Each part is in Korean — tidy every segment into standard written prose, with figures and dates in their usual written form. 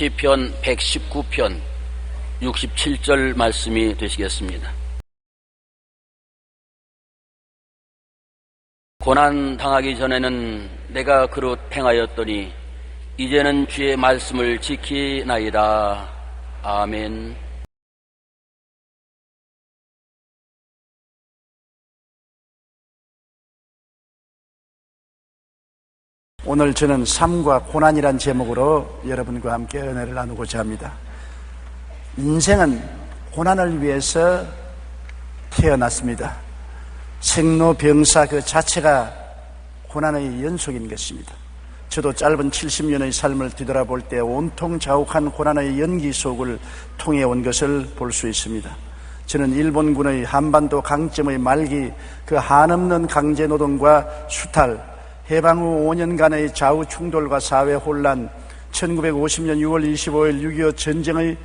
시편 119편 67절 말씀이 되시겠습니다. 고난 당하기 전에는 내가 그릇 행하였더니 이제는 주의 말씀을 지키나이다. 아멘. 오늘 저는 삶과 고난이란 제목으로 여러분과 함께 은혜를 나누고자 합니다. 인생은 고난을 위해서 태어났습니다. 생로병사 그 자체가 고난의 연속인 것입니다. 저도 짧은 70년의 삶을 뒤돌아볼 때 온통 자욱한 고난의 연기 속을 통해 온 것을 볼 수 있습니다. 저는 일본군의 한반도 강점의 말기 그 한없는 강제노동과 수탈, 해방 후 5년간의 좌우 충돌과 사회 혼란, 1950년 6월 25일 6.25 전쟁의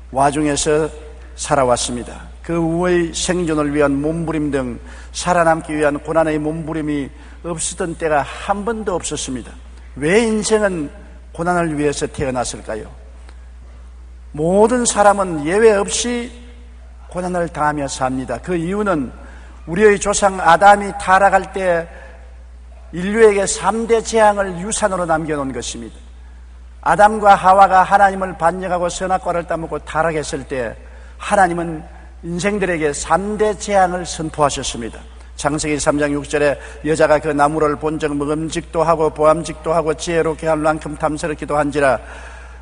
와중에서 살아왔습니다. 그 후의 생존을 위한 몸부림 등 살아남기 위한 고난의 몸부림이 없었던 때가 한 번도 없었습니다. 왜 인생은 고난을 위해서 태어났을까요? 모든 사람은 예외 없이 고난을 당하며 삽니다. 그 이유는 우리의 조상 아담이 타락할 때 인류에게 3대 재앙을 유산으로 남겨놓은 것입니다. 아담과 하와가 하나님을 반역하고 선악과를 따먹고 타락했을 때 하나님은 인생들에게 3대 재앙을 선포하셨습니다. 창세기 3장 6절에 여자가 그 나무를 본즉 먹음직도 하고 보암직도 하고 지혜롭게 할 만큼 탐스럽기도 한지라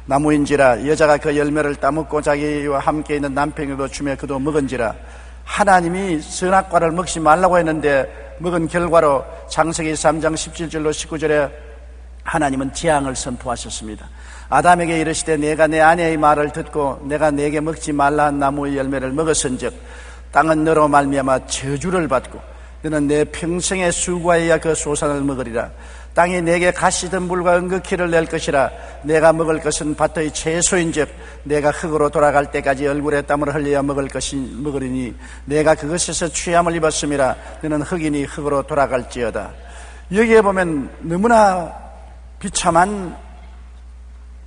나무인지라 여자가 그 열매를 따먹고 자기와 함께 있는 남편에게도 주며 그도 먹은지라. 하나님이 선악과를 먹지 말라고 했는데 먹은 결과로 창세기 3장 17절로 19절에 하나님은 재앙을 선포하셨습니다. 아담에게 이르시되 내가 내 아내의 말을 듣고 내가 내게 먹지 말라 한 나무의 열매를 먹었은즉 땅은 너로 말미암아 저주를 받고 너는 내 평생의 수고하여야 그 소산을 먹으리라. 땅이 내게 가시덤불과 은극히를 낼 것이라. 내가 먹을 것은 밭의 채소인즉 내가 흙으로 돌아갈 때까지 얼굴에 땀을 흘려야 먹으리니 내가 그것에서 취함을 입었음이라. 너는 흙이니 흙으로 돌아갈지어다. 여기에 보면 너무나 비참한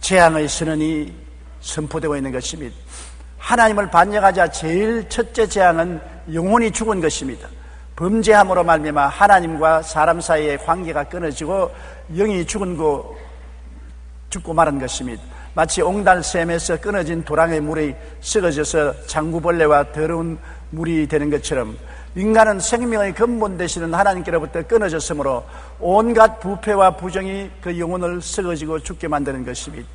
재앙의 선언이 선포되고 있는 것입니다. 하나님을 반역하자 제일 첫째 재앙은 영혼이 죽은 것입니다. 범죄함으로 말미암아 하나님과 사람 사이의 관계가 끊어지고 영이 죽고 마른 것입니다. 마치 옹달샘에서 끊어진 도랑의 물이 썩어져서 장구벌레와 더러운 물이 되는 것처럼 인간은 생명의 근본 되시는 하나님께로부터 끊어졌으므로 온갖 부패와 부정이 그 영혼을 썩어지고 죽게 만드는 것입니다.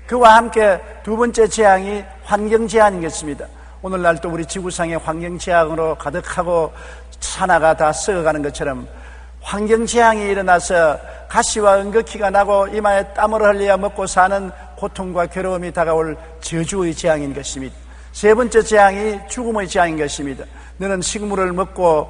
그와 함께 두 번째 재앙이 환경재앙인 것입니다. 오늘날 또 우리 지구상의 환경재앙으로 가득하고 산하가 다 썩어가는 것처럼 환경재앙이 일어나서 가시와 은극히가 나고 이마에 땀을 흘려야 먹고 사는 고통과 괴로움이 다가올 저주의 재앙인 것입니다. 세 번째 재앙이 죽음의 재앙인 것입니다. 너는 식물을 먹고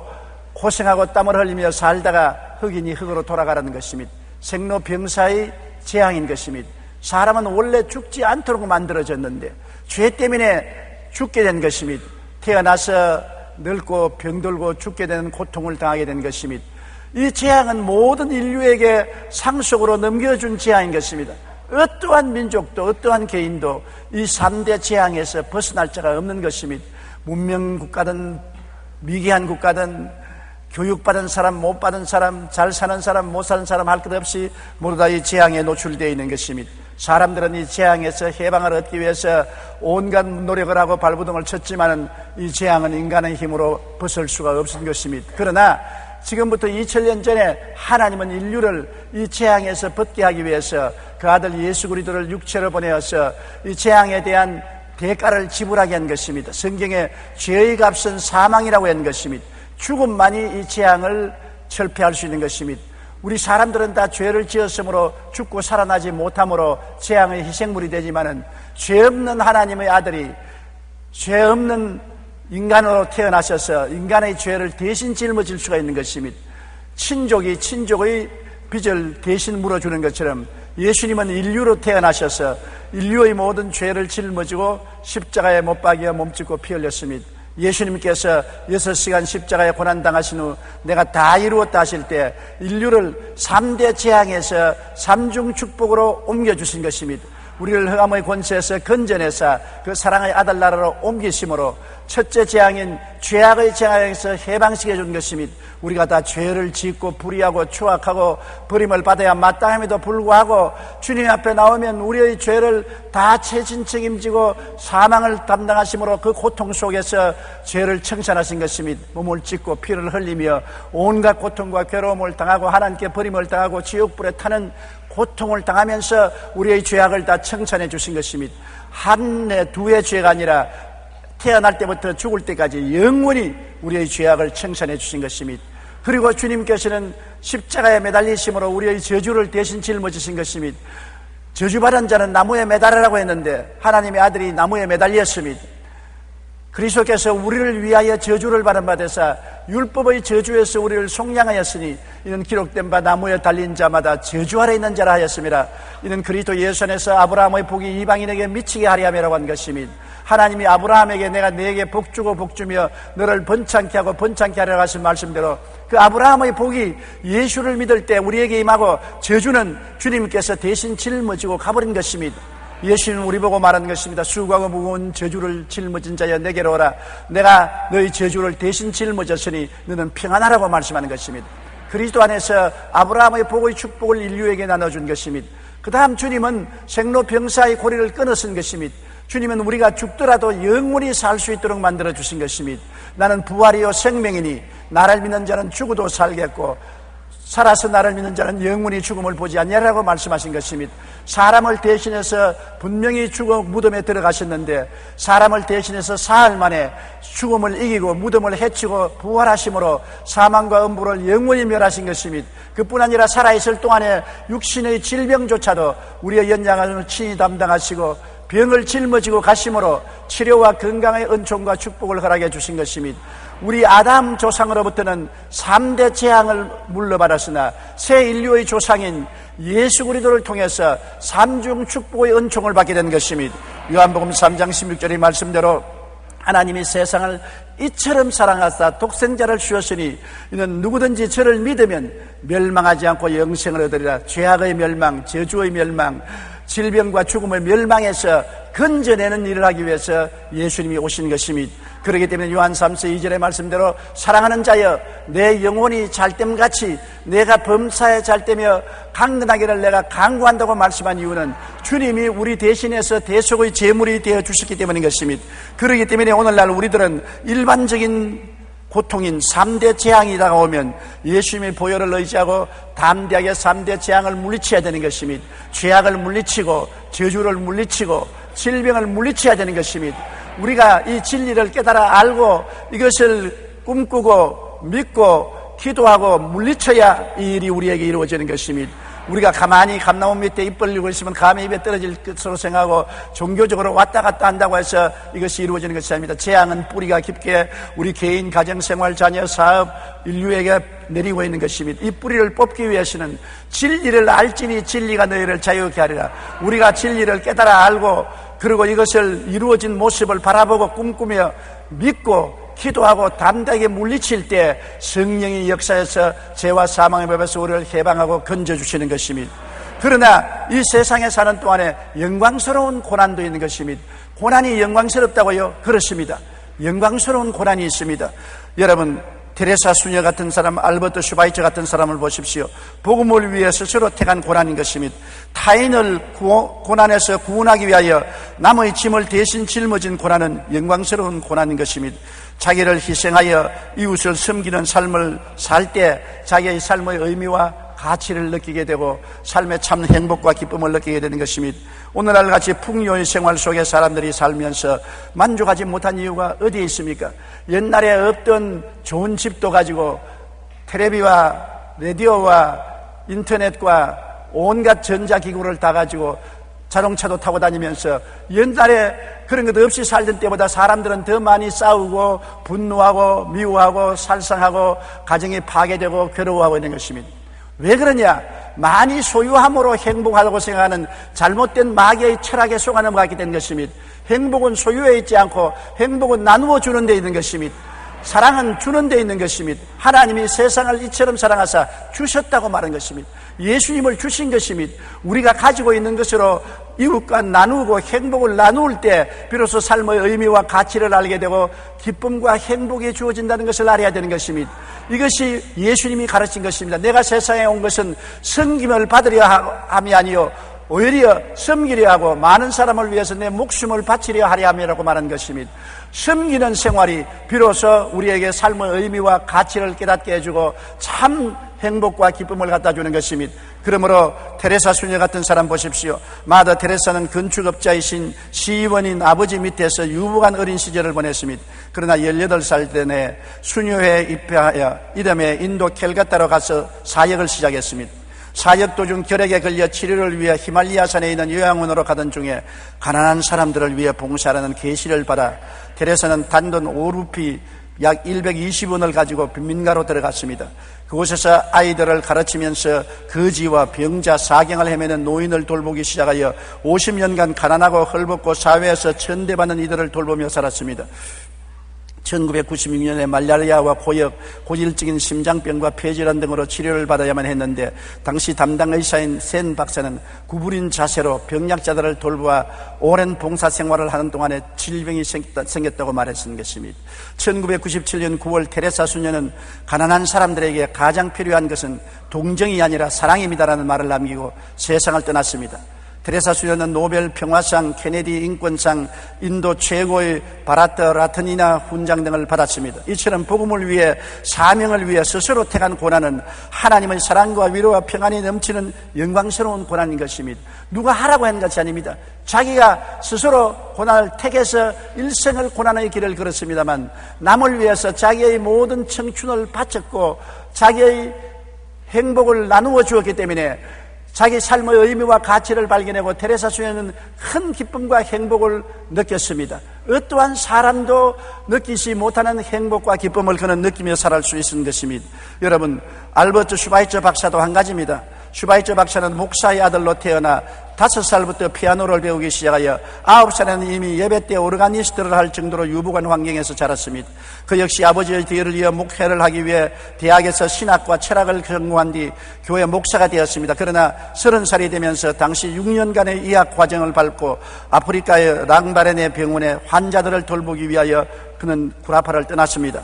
고생하고 땀을 흘리며 살다가 흙이니 흙으로 돌아가라는 것입니다. 생로병사의 재앙인 것입니다. 사람은 원래 죽지 않도록 만들어졌는데 죄 때문에 죽게 된 것입니다. 태어나서 늙고 병들고 죽게 되는 고통을 당하게 된 것입니다. 이 재앙은 모든 인류에게 상속으로 넘겨준 재앙인 것입니다. 어떠한 민족도 어떠한 개인도 이 3대 재앙에서 벗어날 자가 없는 것입니다. 문명국가든 미개한 국가든 교육받은 사람 못 받은 사람 잘 사는 사람 못 사는 사람 할 것 없이 모두 다 이 재앙에 노출되어 있는 것입니다. 사람들은 이 재앙에서 해방을 얻기 위해서 온갖 노력을 하고 발부동을 쳤지만은 이 재앙은 인간의 힘으로 벗을 수가 없은 것입니다. 그러나 지금부터 2000년 전에 하나님은 인류를 이 재앙에서 벗게 하기 위해서 그 아들 예수 그리스도를 육체로 보내어서 이 재앙에 대한 대가를 지불하게 한 것입니다. 성경에 죄의 값은 사망이라고 한 것입니다. 죽음만이 이 재앙을 철폐할 수 있는 것입니다. 우리 사람들은 다 죄를 지었으므로 죽고 살아나지 못함으로 재앙의 희생물이 되지만은 죄 없는 하나님의 아들이 죄 없는 인간으로 태어나셔서 인간의 죄를 대신 짊어질 수가 있는 것입니다. 친족이 친족의 빚을 대신 물어주는 것처럼 예수님은 인류로 태어나셔서 인류의 모든 죄를 짊어지고 십자가에 못 박여 몸짓고 피 흘렸습니다. 예수님께서 6시간 십자가에 고난당하신 후 내가 다 이루었다 하실 때 인류를 3대 재앙에서 3중 축복으로 옮겨주신 것입니다. 우리를 흑암의 권세에서 건져내사 그 사랑의 아들 나라로 옮기심으로 첫째 재앙인 죄악의 재앙에서 해방시켜 준 것입니다. 우리가 다 죄를 짓고 불의하고 추악하고 버림을 받아야 마땅함에도 불구하고 주님 앞에 나오면 우리의 죄를 다 채진 책임지고 사망을 담당하심으로 그 고통 속에서 죄를 청산하신 것입니다. 몸을 찢고 피를 흘리며 온갖 고통과 괴로움을 당하고 하나님께 버림을 당하고 지옥불에 타는 고통을 당하면서 우리의 죄악을 다 청산해 주신 것입니다. 한 해, 두 해 죄가 아니라 태어날 때부터 죽을 때까지 영원히 우리의 죄악을 청산해 주신 것입니다. 그리고 주님께서는 십자가에 매달리심으로 우리의 저주를 대신 짊어지신 것입니다. 저주받은 자는 나무에 매달으라고 했는데 하나님의 아들이 나무에 매달렸습니다. 그리스도께서 우리를 위하여 저주를 받은 바 되사 율법의 저주에서 우리를 속량하였으니 이는 기록된 바 나무에 달린 자마다 저주 아래 있는 자라 하였습니다. 이는 그리스도 예수 안에서 아브라함의 복이 이방인에게 미치게 하려 함이라고 한 것입니다. 하나님이 아브라함에게 내가 너에게 복주고 복주며 너를 번창케 하고 번창케 하려고 하신 말씀대로 그 아브라함의 복이 예수를 믿을 때 우리에게 임하고 저주는 주님께서 대신 짊어지고 가버린 것입니다. 예수는 우리 보고 말한 것입니다. 수고하고 무거운 저주를 짊어진 자여 내게로 오라. 내가 너희 저주를 대신 짊어졌으니 너는 평안하라고 말씀하는 것입니다. 그리스도 안에서 아브라함의 복의 축복을 인류에게 나눠준 것입니다. 그 다음 주님은 생로병사의 고리를 끊으신 것입니다. 주님은 우리가 죽더라도 영원히 살 수 있도록 만들어 주신 것입니다. 나는 부활이요 생명이니 나를 믿는 자는 죽어도 살겠고 살아서 나를 믿는 자는 영원히 죽음을 보지 않냐라고 말씀하신 것입니다. 사람을 대신해서 분명히 죽어 무덤에 들어가셨는데 사람을 대신해서 사흘 만에 죽음을 이기고 무덤을 해치고 부활하심으로 사망과 음부를 영원히 멸하신 것입니다. 그뿐 아니라 살아있을 동안에 육신의 질병조차도 우리의 연약함을 친히 담당하시고 병을 짊어지고 가심으로 치료와 건강의 은총과 축복을 허락해 주신 것입니다. 우리 아담 조상으로부터는 3대 재앙을 물러받았으나 새 인류의 조상인 예수 그리스도를 통해서 삼중 축복의 은총을 받게 된 것입니다. 요한복음 3장 16절의 말씀대로 하나님이 세상을 이처럼 사랑하사 독생자를 주었으니 이는 누구든지 저를 믿으면 멸망하지 않고 영생을 얻으리라. 죄악의 멸망, 저주의 멸망, 질병과 죽음의 멸망에서 건져내는 일을 하기 위해서 예수님이 오신 것입니다. 그렇기 때문에 요한 3서 2절의 말씀대로 사랑하는 자여 내 영혼이 잘됨같이 내가 범사에 잘되며 강건하기를 내가 간구한다고 말씀한 이유는 주님이 우리 대신해서 대속의 제물이 되어 주셨기 때문인 것입니다. 그렇기 때문에 오늘날 우리들은 일반적인 고통인 3대 재앙이 다가오면 예수님의 보혈을 의지하고 담대하게 3대 재앙을 물리쳐야 되는 것입니다. 죄악을 물리치고 저주를 물리치고 질병을 물리쳐야 되는 것입니다. 우리가 이 진리를 깨달아 알고 이것을 꿈꾸고 믿고 기도하고 물리쳐야 이 일이 우리에게 이루어지는 것입니다. 우리가 가만히 감나무 밑에 입 벌리고 있으면 감이 입에 떨어질 것으로 생각하고 종교적으로 왔다 갔다 한다고 해서 이것이 이루어지는 것이 아닙니다. 재앙은 뿌리가 깊게 우리 개인, 가정생활, 자녀, 사업, 인류에게 내리고 있는 것입니다. 이 뿌리를 뽑기 위해서는 진리를 알지니 진리가 너희를 자유케 하리라. 우리가 진리를 깨달아 알고 그리고 이것을 이루어진 모습을 바라보고 꿈꾸며 믿고 기도하고 담대하게 물리칠 때 성령이 역사해서 죄와 사망의 법에서 우리를 해방하고 건져주시는 것입니다. 그러나 이 세상에 사는 동안에 영광스러운 고난도 있는 것입니다. 고난이 영광스럽다고요? 그렇습니다. 영광스러운 고난이 있습니다. 여러분 테레사 수녀 같은 사람, 알버트 슈바이처 같은 사람을 보십시오. 복음을 위해 스스로 택한 고난인 것입니다. 타인을 고난에서 구원하기 위하여 남의 짐을 대신 짊어진 고난은 영광스러운 고난인 것입니다. 자기를 희생하여 이웃을 섬기는 삶을 살 때 자기의 삶의 의미와 가치를 느끼게 되고 삶의 참 행복과 기쁨을 느끼게 되는 것입니다. 오늘날 같이 풍요의 생활 속에 사람들이 살면서 만족하지 못한 이유가 어디에 있습니까? 옛날에 없던 좋은 집도 가지고 텔레비와 라디오와 인터넷과 온갖 전자기구를 다 가지고 자동차도 타고 다니면서 옛날에 그런 것 없이 살던 때보다 사람들은 더 많이 싸우고 분노하고 미워하고 살상하고 가정이 파괴되고 괴로워하고 있는 것입니다. 왜 그러냐? 많이 소유함으로 행복하다고 생각하는 잘못된 마귀의 철학에 속아 넘어갔기 때문인 것입니다. 행복은 소유에 있지 않고 행복은 나누어 주는 데 있는 것입니다. 사랑은 주는 데 있는 것입니다. 하나님이 세상을 이처럼 사랑하사 주셨다고 말한 것입니다. 예수님을 주신 것입니다. 우리가 가지고 있는 것으로 이웃과 나누고 행복을 나누을 때 비로소 삶의 의미와 가치를 알게 되고 기쁨과 행복이 주어진다는 것을 알아야 되는 것입니다. 이것이 예수님이 가르친 것입니다. 내가 세상에 온 것은 섬김을 받으려 함이 아니요 오히려 섬기려 하고 많은 사람을 위해서 내 목숨을 바치려 하려 함이라고 말한 것입니다. 섬기는 생활이 비로소 우리에게 삶의 의미와 가치를 깨닫게 해주고 참 행복과 기쁨을 갖다 주는 것입니다. 그러므로 테레사 수녀 같은 사람 보십시오. 마더 테레사는 건축업자이신 시의원인 아버지 밑에서 유복한 어린 시절을 보냈습니다. 그러나 18살 때에 수녀회에 입회하여 이듬해 인도 캘가타로 가서 사역을 시작했습니다. 사역 도중 결핵에 걸려 치료를 위해 히말리아산에 있는 요양원으로 가던 중에 가난한 사람들을 위해 봉사하는 계시를 받아 테레사는 단돈 5루피 약 120원을 가지고 빈민가로 들어갔습니다. 그곳에서 아이들을 가르치면서 거지와 병자, 사경을 헤매는 노인을 돌보기 시작하여 50년간 가난하고 헐벗고 사회에서 천대받는 이들을 돌보며 살았습니다. 1996년에 말라리아와 고역, 고질적인 심장병과 폐질환 등으로 치료를 받아야만 했는데 당시 담당 의사인 센 박사는 구부린 자세로 병약자들을 돌보아 오랜 봉사 생활을 하는 동안에 질병이 생겼다고 말했던 것입니다. 1997년 9월 테레사 수녀는 가난한 사람들에게 가장 필요한 것은 동정이 아니라 사랑입니다라는 말을 남기고 세상을 떠났습니다. 테레사 수녀는 노벨 평화상, 케네디 인권상, 인도 최고의 바라트 라트니나 훈장 등을 받았습니다. 이처럼 복음을 위해, 사명을 위해 스스로 택한 고난은 하나님의 사랑과 위로와 평안이 넘치는 영광스러운 고난인 것입니다. 누가 하라고 한 것이 아닙니다. 자기가 스스로 고난을 택해서 일생을 고난의 길을 걸었습니다만 남을 위해서 자기의 모든 청춘을 바쳤고 자기의 행복을 나누어 주었기 때문에 자기 삶의 의미와 가치를 발견하고 테레사 수녀는 큰 기쁨과 행복을 느꼈습니다. 어떠한 사람도 느끼지 못하는 행복과 기쁨을 그는 느끼며 살아갈 수 있는 것입니다. 여러분, 알버트 슈바이처 박사도 한 가지입니다. 슈바이처 박사는 목사의 아들로 태어나 5살부터 피아노를 배우기 시작하여 9살에는 이미 예배 때 오르가니스트를 할 정도로 유복한 환경에서 자랐습니다. 그 역시 아버지의 뒤를 이어 목회를 하기 위해 대학에서 신학과 철학을 전공한 뒤 교회 목사가 되었습니다. 그러나 30살이 되면서 당시 6년간의 의학 과정을 밟고 아프리카의 랑바렌의 병원에 환자들을 돌보기 위하여 그는 구라파를 떠났습니다.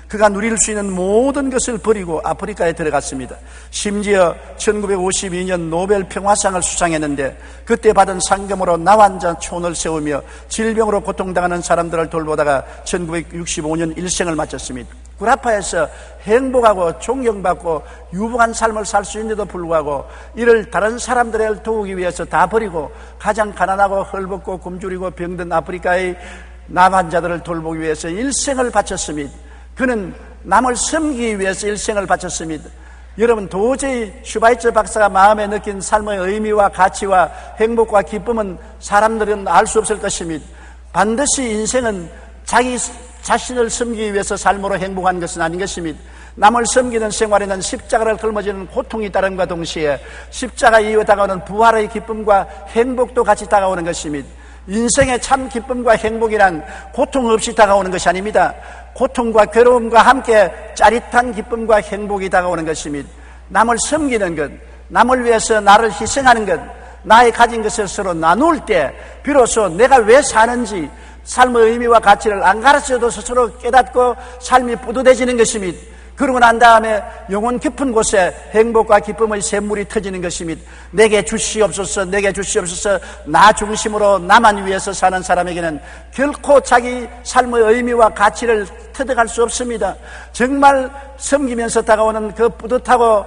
그가 누릴 수 있는 모든 것을 버리고 아프리카에 들어갔습니다. 심지어 1952년 노벨 평화상을 수상했는데 그때 받은 상금으로 나환자 촌을 세우며 질병으로 고통당하는 사람들을 돌보다가 1965년 일생을 마쳤습니다. 구라파에서 행복하고 존경받고 유복한 삶을 살 수 있는데도 불구하고 이를 다른 사람들을 도우기 위해서 다 버리고 가장 가난하고 헐벗고 굶주리고 병든 아프리카의 나환자들을 돌보기 위해서 일생을 바쳤습니다. 그는 남을 섬기기 위해서 일생을 바쳤습니다. 여러분, 도저히 슈바이처 박사가 마음에 느낀 삶의 의미와 가치와 행복과 기쁨은 사람들은 알 수 없을 것입니다. 반드시 인생은 자기 자신을 섬기기 위해서 삶으로 행복한 것은 아닌 것입니다. 남을 섬기는 생활에는 십자가를 걸머지는 고통이 따름과 동시에 십자가 이후에 다가오는 부활의 기쁨과 행복도 같이 다가오는 것입니다. 인생의 참 기쁨과 행복이란 고통 없이 다가오는 것이 아닙니다. 고통과 괴로움과 함께 짜릿한 기쁨과 행복이 다가오는 것입니다. 남을 섬기는 것, 남을 위해서 나를 희생하는 것, 나의 가진 것을 서로 나눌 때 비로소 내가 왜 사는지 삶의 의미와 가치를 안 가르쳐도 스스로 깨닫고 삶이 뿌듯해지는 것입니다. 그러고 난 다음에 영혼 깊은 곳에 행복과 기쁨의 샘물이 터지는 것입니다. 내게 주시옵소서, 내게 주시옵소서. 나 중심으로 나만 위해서 사는 사람에게는 결코 자기 삶의 의미와 가치를 터득할 수 없습니다. 정말 섬기면서 다가오는 그 뿌듯하고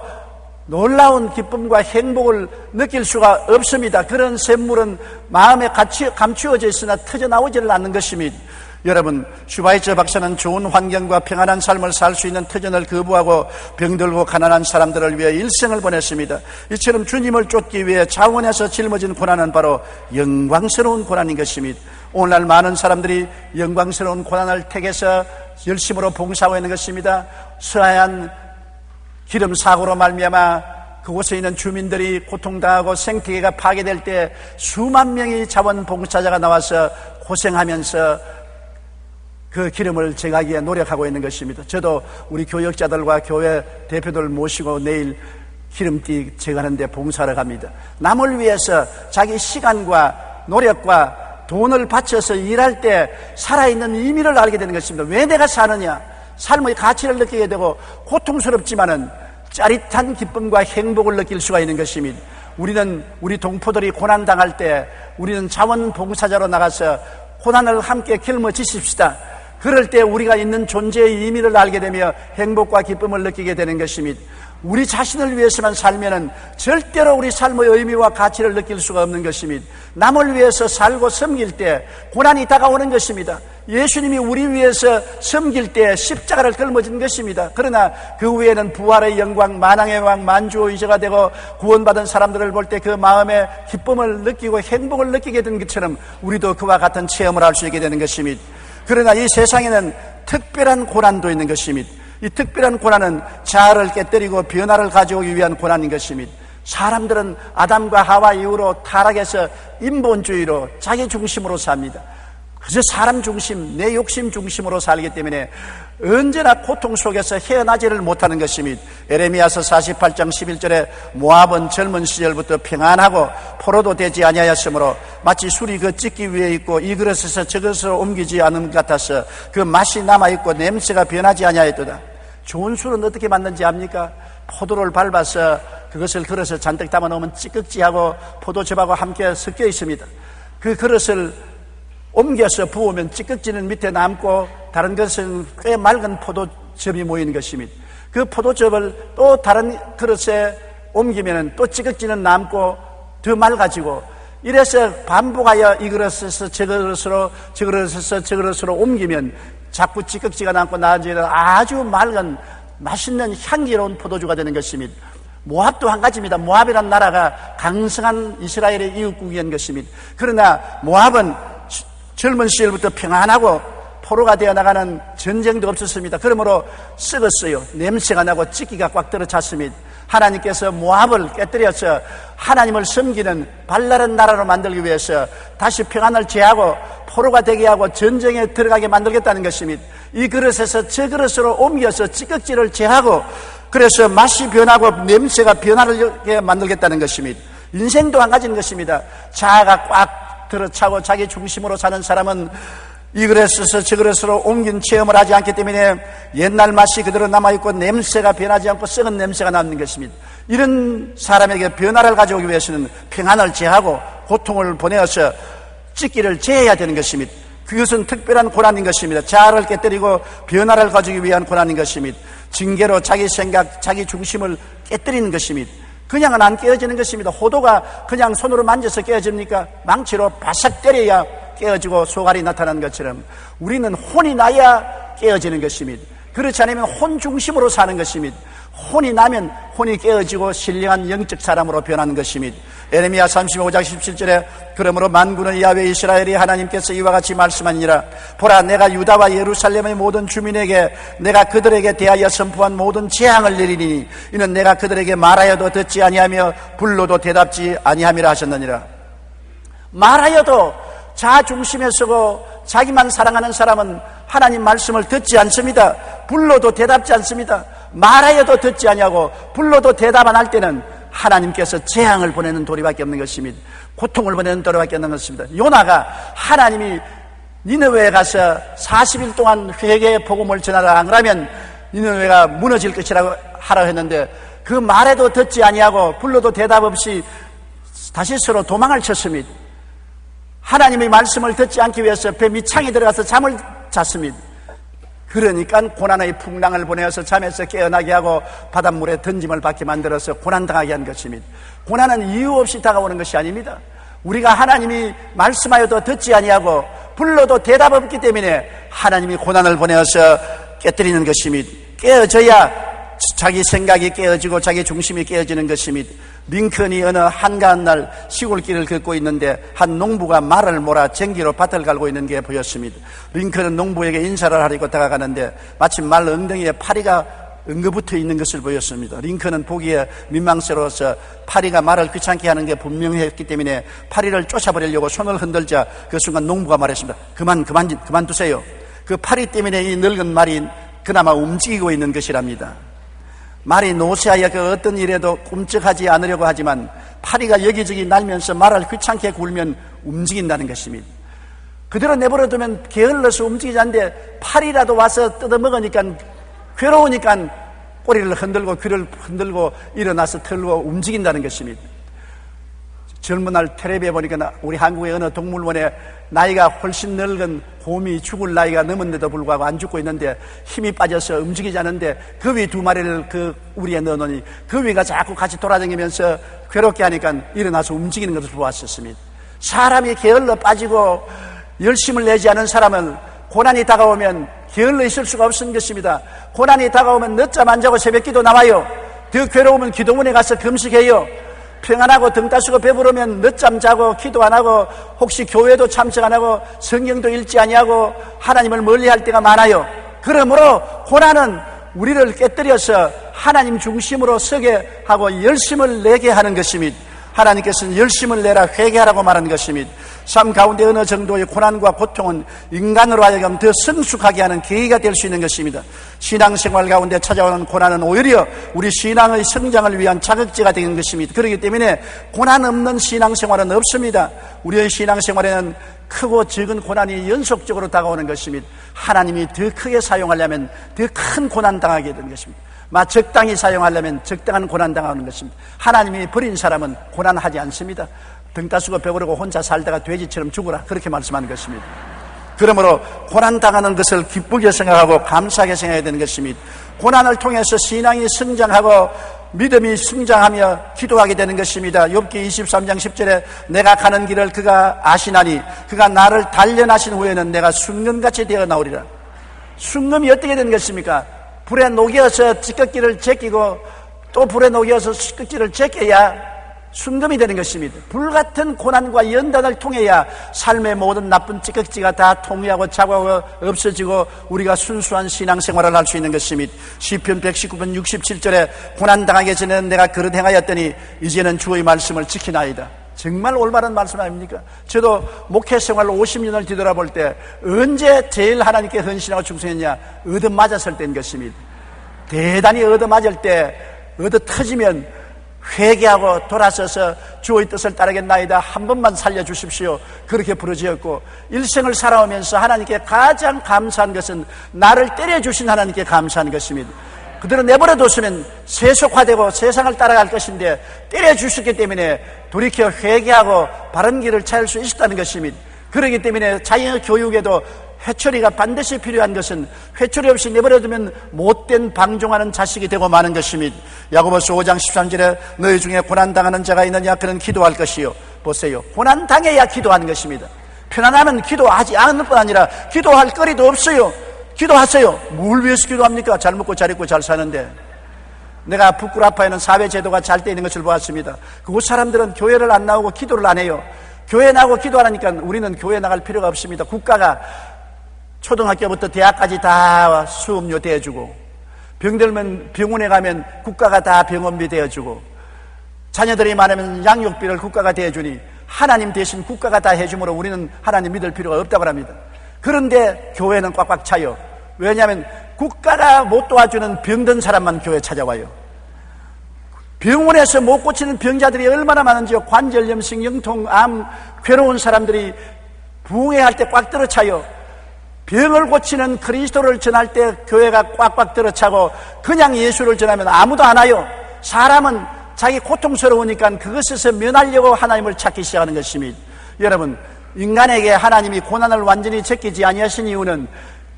놀라운 기쁨과 행복을 느낄 수가 없습니다. 그런 샘물은 마음에 감추어져 있으나 터져나오지를 않는 것입니다. 여러분, 슈바이처 박사는 좋은 환경과 평안한 삶을 살 수 있는 터전을 거부하고 병들고 가난한 사람들을 위해 일생을 보냈습니다. 이처럼 주님을 쫓기 위해 자원에서 짊어진 고난은 바로 영광스러운 고난인 것입니다. 오늘날 많은 사람들이 영광스러운 고난을 택해서 열심으로 봉사하고 있는 것입니다. 서하얀 기름 사고로 말미암아 그곳에 있는 주민들이 고통당하고 생태계가 파괴될 때 수만 명의 자원봉사자가 나와서 고생하면서 그 기름을 제거하기 위해 노력하고 있는 것입니다. 저도 우리 교역자들과 교회 대표들 모시고 내일 기름띠 제거하는 데 봉사를 갑니다. 남을 위해서 자기 시간과 노력과 돈을 바쳐서 일할 때 살아있는 의미를 알게 되는 것입니다. 왜 내가 사느냐? 삶의 가치를 느끼게 되고 고통스럽지만은 짜릿한 기쁨과 행복을 느낄 수가 있는 것입니다. 우리 동포들이 고난당할 때 우리는 자원봉사자로 나가서 고난을 함께 길머지십시다. 그럴 때 우리가 있는 존재의 의미를 알게 되며 행복과 기쁨을 느끼게 되는 것입니다. 우리 자신을 위해서만 살면은 절대로 우리 삶의 의미와 가치를 느낄 수가 없는 것입니다. 남을 위해서 살고 섬길 때 고난이 다가오는 것입니다. 예수님이 우리 위해서 섬길 때 십자가를 짊어진 것입니다. 그러나 그 후에는 부활의 영광, 만왕의 왕, 만주의 의제가 되고 구원받은 사람들을 볼 때 그 마음에 기쁨을 느끼고 행복을 느끼게 된 것처럼 우리도 그와 같은 체험을 할 수 있게 되는 것입니다. 그러나 이 세상에는 특별한 고난도 있는 것입니다. 이 특별한 고난은 자아를 깨뜨리고 변화를 가져오기 위한 고난인 것입니다. 사람들은 아담과 하와 이후로 타락해서 인본주의로 자기 중심으로 삽니다. 그저 사람 중심, 내 욕심 중심으로 살기 때문에 언제나 고통 속에서 헤어나지를 못하는 것입니다. 에레미야서 48장 11절에 모압은 젊은 시절부터 평안하고 포로도 되지 아니하였으므로 마치 술이 그 찢기 위에 있고 이 그릇에서 저 그릇으로 옮기지 않은 것 같아서 그 맛이 남아있고 냄새가 변하지 아니하였도다. 좋은 술은 어떻게 만든지 압니까? 포도를 밟아서 그것을 그릇에 잔뜩 담아 놓으면 찌꺽지하고 포도즙하고 함께 섞여 있습니다. 그 그릇을 옮겨서 부으면 찌꺽지는 밑에 남고 다른 것은 꽤 맑은 포도즙이 모이는 것입니다. 그 포도즙을 또 다른 그릇에 옮기면 또 찌꺽지는 남고 더 맑아지고 이래서 반복하여 이 그릇에서 저 그릇으로 저 그릇에서 저 그릇으로 옮기면 자꾸 찌꺽지가 남고 나아지는 아주 맑은 맛있는 향기로운 포도주가 되는 것입니다. 모압도 한 가지입니다. 모압이라는 나라가 강성한 이스라엘의 이웃국이었던 것입니다. 그러나 모압은 젊은 시절부터 평안하고 포로가 되어 나가는 전쟁도 없었습니다. 그러므로 썩었어요. 냄새가 나고 찌기가 꽉 들어찼습니다. 하나님께서 모압을 깨뜨려서 하나님을 섬기는 발랄한 나라로 만들기 위해서 다시 평안을 제하고 포로가 되게 하고 전쟁에 들어가게 만들겠다는 것입니다. 이 그릇에서 저 그릇으로 옮겨서 찌꺼기를 제하고 그래서 맛이 변하고 냄새가 변하게 만들겠다는 것입니다. 인생도 한 가지인 것입니다. 자아가 꽉 들어차고 자기 중심으로 사는 사람은 이 그릇에서 저 그릇으로 옮긴 체험을 하지 않기 때문에 옛날 맛이 그대로 남아있고 냄새가 변하지 않고 썩은 냄새가 나는 것입니다. 이런 사람에게 변화를 가져오기 위해서는 평안을 제하고 고통을 보내어서 찢기를 제해야 되는 것입니다. 그것은 특별한 고난인 것입니다. 자아를 깨뜨리고 변화를 가지기 위한 고난인 것입니다. 징계로 자기 생각, 자기 중심을 깨뜨리는 것입니다. 그냥은 안 깨어지는 것입니다. 호도가 그냥 손으로 만져서 깨어집니까? 망치로 바싹 때려야 깨어지고 소갈이 나타나는 것처럼 우리는 혼이 나야 깨어지는 것입니다. 그렇지 않으면 혼 중심으로 사는 것입니다. 혼이 나면 혼이 깨어지고 신령한 영적 사람으로 변하는 것입니다. 에레미야 35장 17절에 그러므로 만군의 야훼 이스라엘이 하나님께서 이와 같이 말씀하니라. 보라, 내가 유다와 예루살렘의 모든 주민에게 내가 그들에게 대하여 선포한 모든 재앙을 내리니 이는 내가 그들에게 말하여도 듣지 아니하며 불러도 대답지 아니함이라 하셨느니라. 말하여도 자중심에 서고 자기만 사랑하는 사람은 하나님 말씀을 듣지 않습니다. 불러도 대답지 않습니다. 말하여도 듣지 아니하고 불러도 대답 안 할 때는 하나님께서 재앙을 보내는 도리밖에 없는 것입니다. 고통을 보내는 도리밖에 없는 것입니다. 요나가 하나님이 니느웨에 가서 40일 동안 회개의 복음을 전하라 안 그러면 니느웨가 무너질 것이라고 하라 했는데 그 말에도 듣지 아니하고 불러도 대답 없이 다시 서로 도망을 쳤습니다. 하나님의 말씀을 듣지 않기 위해서 배 밑창에 들어가서 잠을 잤습니다. 그러니까 고난의 풍랑을 보내어서 잠에서 깨어나게 하고 바닷물에 던짐을 받게 만들어서 고난당하게 한 것입니다. 고난은 이유 없이 다가오는 것이 아닙니다. 우리가 하나님이 말씀하여도 듣지 아니하고 불러도 대답 없기 때문에 하나님이 고난을 보내어서 깨뜨리는 것입니다. 깨어져야 자기 생각이 깨어지고 자기 중심이 깨어지는 것입니다. 링컨이 어느 한가한 날 시골길을 걷고 있는데 한 농부가 말을 몰아 쟁기로 밭을 갈고 있는 게 보였습니다. 링컨은 농부에게 인사를 하려고 다가가는데 마침 말 엉덩이에 파리가 엉겨붙어 있는 것을 보였습니다. 링컨은 보기에 민망스러워서 파리가 말을 귀찮게 하는 게 분명했기 때문에 파리를 쫓아버리려고 손을 흔들자 그 순간 농부가 말했습니다. 그만두세요. 그 파리 때문에 이 늙은 말이 그나마 움직이고 있는 것이랍니다. 말이 노쇠하여 그 어떤 일에도 꼼짝하지 않으려고 하지만 파리가 여기저기 날면서 말을 귀찮게 굴면 움직인다는 것입니다. 그대로 내버려두면 게을러서 움직이지 않는데 파리라도 와서 뜯어먹으니까 괴로우니까 꼬리를 흔들고 귀를 흔들고 일어나서 털고 움직인다는 것입니다. 젊은 날 텔레비에 보니까 우리 한국의 어느 동물원에 나이가 훨씬 늙은 곰이 죽을 나이가 넘었는데도 불구하고 안 죽고 있는데 힘이 빠져서 움직이지 않는데 그 위 두 마리를 그 우리에 넣어놓으니 그 위가 자꾸 같이 돌아다니면서 괴롭게 하니까 일어나서 움직이는 것을 보았었습니다. 사람이 게을러 빠지고 열심을 내지 않은 사람은 고난이 다가오면 게을러 있을 수가 없는 것입니다. 고난이 다가오면 늦잠 안 자고 새벽기도 나와요. 더 괴로우면 기도문에 가서 금식해요. 평안하고 등 따시고 배부르면 늦잠 자고 기도 안 하고 혹시 교회도 참석 안 하고 성경도 읽지 아니하고 하나님을 멀리할 때가 많아요. 그러므로 고난은 우리를 깨뜨려서 하나님 중심으로 서게 하고 열심을 내게 하는 것입니다. 하나님께서는 열심을 내라 회개하라고 말하는 것입니다. 삶 가운데 어느 정도의 고난과 고통은 인간으로 하여금 더 성숙하게 하는 계기가 될 수 있는 것입니다. 신앙생활 가운데 찾아오는 고난은 오히려 우리 신앙의 성장을 위한 자극제가 되는 것입니다. 그렇기 때문에 고난 없는 신앙생활은 없습니다. 우리의 신앙생활에는 크고 적은 고난이 연속적으로 다가오는 것입니다. 하나님이 더 크게 사용하려면 더 큰 고난 당하게 되는 것입니다. 적당히 사용하려면 적당한 고난 당하는 것입니다. 하나님이 버린 사람은 고난하지 않습니다. 등 따시고 배부르고 혼자 살다가 돼지처럼 죽어라 그렇게 말씀하는 것입니다. 그러므로 고난 당하는 것을 기쁘게 생각하고 감사하게 생각해야 되는 것입니다. 고난을 통해서 신앙이 성장하고 믿음이 성장하며 기도하게 되는 것입니다. 욥기 23장 10절에 내가 가는 길을 그가 아시나니 그가 나를 단련하신 후에는 내가 순금같이 되어 나오리라. 순금이 어떻게 되는 것입니까? 불에 녹여서 찌꺼기를 제끼고 또 불에 녹여서 찌꺼기를 제껴야 순금이 되는 것입니다. 불같은 고난과 연단을 통해야 삶의 모든 나쁜 찌꺼기가 다 통회하고 자고하고 없어지고 우리가 순수한 신앙생활을 할 수 있는 것입니다. 시편 119편 67절에 고난당하기 전에는 내가 그릇 행하였더니 이제는 주의 말씀을 지키나이다. 정말 올바른 말씀 아닙니까? 저도 목회생활로 50년을 뒤돌아볼 때 언제 제일 하나님께 헌신하고 충성했냐? 얻어맞았을 때인 것입니다. 대단히 얻어맞을 때 얻어 터지면 회개하고 돌아서서 주의 뜻을 따르겠나이다. 한 번만 살려주십시오. 그렇게 부르짖었고 일생을 살아오면서 하나님께 가장 감사한 것은 나를 때려주신 하나님께 감사한 것입니다. 그대로 내버려뒀으면 세속화되고 세상을 따라갈 것인데 때려주셨기 때문에 돌이켜 회개하고 바른 길을 찾을 수 있었다는 것입니다. 그렇기 때문에 자녀 교육에도 회초리가 반드시 필요한 것은 회초리 없이 내버려두면 못된 방종하는 자식이 되고 마는 것입니다. 야고보서 5장 13절에 너희 중에 고난당하는 자가 있느냐 그는 기도할 것이요. 보세요. 고난당해야 기도하는 것입니다. 편안하면 기도하지 않을 뿐 아니라 기도할 거리도 없어요. 기도하세요. 뭘 위해서 기도합니까? 잘 먹고 잘 입고 잘 사는데. 내가 북구라파에는 사회제도가 잘 돼 있는 것을 보았습니다. 그곳 사람들은 교회를 안 나오고 기도를 안 해요. 교회 나오고 기도하니까 우리는 교회 나갈 필요가 없습니다. 국가가 초등학교부터 대학까지 다 수업료 대주고 병들면 병원에 가면 국가가 다 병원비 대주고 자녀들이 많으면 양육비를 국가가 대주니 하나님 대신 국가가 다 해주므로 우리는 하나님 믿을 필요가 없다고 합니다. 그런데 교회는 꽉꽉 차요. 왜냐하면 국가가 못 도와주는 병든 사람만 교회 찾아와요. 병원에서 못 고치는 병자들이 얼마나 많은지요. 관절염, 신경통, 암, 괴로운 사람들이 부흥회할 때 꽉 들어차요. 병을 고치는 그리스도를 전할 때 교회가 꽉꽉 들어차고 그냥 예수를 전하면 아무도 안 와요. 사람은 자기 고통스러우니까 그것에서 면하려고 하나님을 찾기 시작하는 것입니다. 여러분, 인간에게 하나님이 고난을 완전히 제끼지 아니하신 이유는